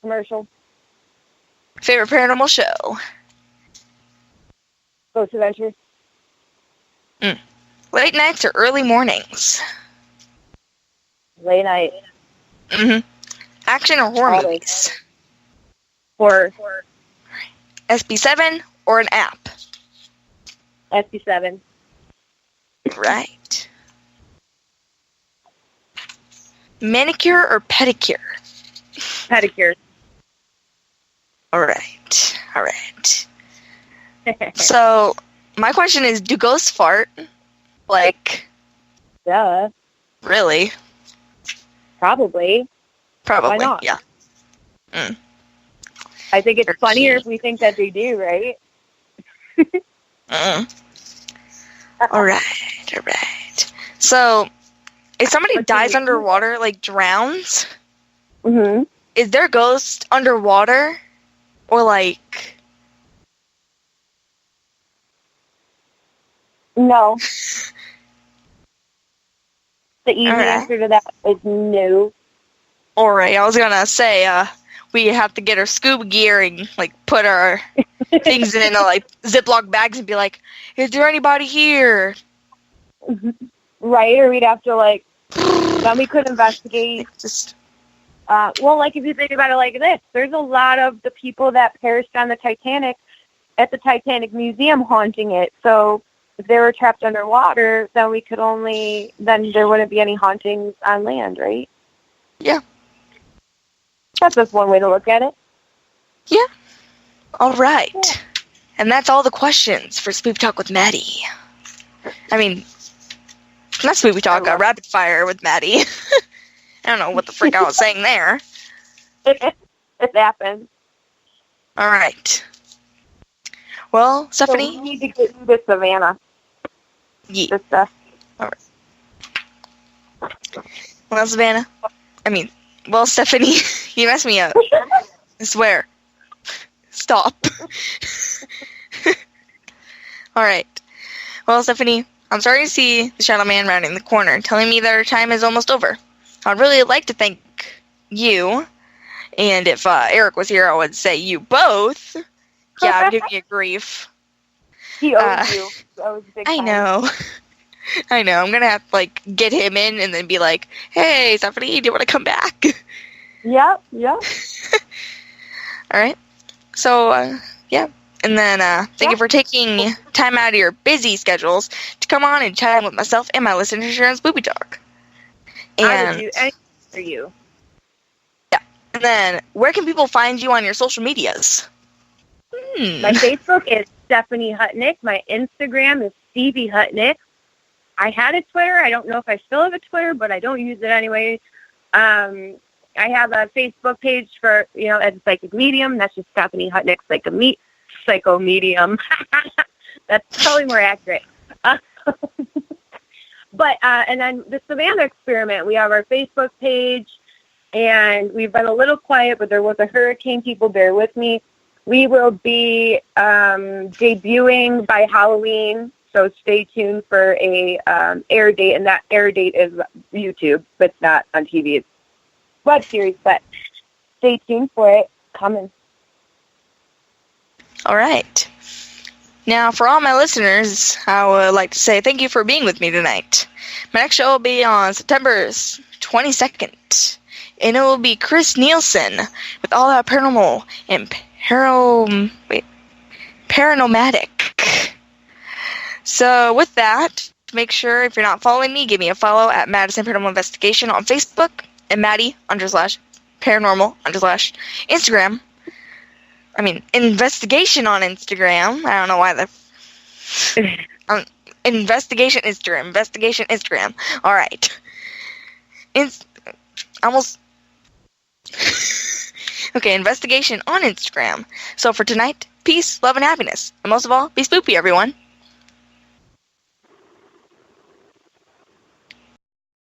Commercial. Favorite paranormal show? Ghost Adventures. Late nights or early mornings? Late night. Mm-hmm. Action or horror Always. movies? Horror. SB7 or an app? SB7. Right. Manicure or pedicure? Pedicure. All right. So, my question is, do ghosts fart? Like, Duh. really? Probably. Probably, Why not? yeah. I think it's They're funnier cute. if we think that they do, right? All right. So, if somebody What's dies your- underwater, like drowns, Mm-hmm. is their ghost underwater? Or like... No. The easy Alright. answer to that is no. Alright, I was gonna say, we have to get our scuba gear and, like, put our things in, like, Ziploc bags and be like, is there anybody here? Right, or we'd have to, like, then we could investigate. Just... Well, like, if you think about it like this, there's a lot of the people that perished on the Titanic at the Titanic Museum haunting it. So if they were trapped underwater, then then there wouldn't be any hauntings on land, right? Yeah. That's just one way to look at it. Yeah. Alright. Yeah. And that's all the questions for Spoopy Talk with Maddie. I mean, not Spoopy Talk, Rapid Fire with Maddie. I don't know what the frick I was saying there. It happens. All right. Well, Stephanie? So we need to get you to Savannah. Yeah. Just, All right. Well, Savannah. Well, Stephanie, you messed me up. I swear. Stop. All right. Well, Stephanie, I'm sorry to see the Shadow Man rounding the corner, telling me that our time is almost over. I'd really like to thank you, and if Eric was here, I would say you both. Yeah, I'm giving you grief. he owes you. That was big I time. know. I know. I'm gonna have to, like, get him in and then be like, hey, Stephanie, do you want to come back? Yep. All right. So, yeah. And then, thank you for taking time out of your busy schedules to come on and chat with myself and my listeners here on Spoopy Talk. I would do anything for you. Yeah. And then, where can people find you on your social medias? My Facebook is Stephanie Hutnik. My Instagram is Stevie Hutnik. I had a Twitter. I don't know if I still have a Twitter, but I don't use it anyway. I have a Facebook page for, as a psychic medium. That's just Stephanie Hutnik, Psycho Medium. That's probably more accurate. But and then the Savannah experiment, we have our Facebook page, and we've been a little quiet, but there was a hurricane. People, bear with me. We will be debuting by Halloween, so stay tuned for a air date, and that air date is YouTube, but it's not on TV. It's web series, but stay tuned for it. Coming. All right. Now, for all my listeners, I would like to say thank you for being with me tonight. My next show will be on September 22nd, and it will be Chris Nielsen with All That Paranormal and Paranormatic. So, with that, make sure, if you're not following me, give me a follow at Madison Paranormal Investigation on Facebook and Maddie_Paranormal_ Instagram. I mean, investigation on Instagram. I don't know why investigation Instagram. All right. Okay, investigation on Instagram. So for tonight, peace, love, and happiness. And most of all, be spoopy, everyone.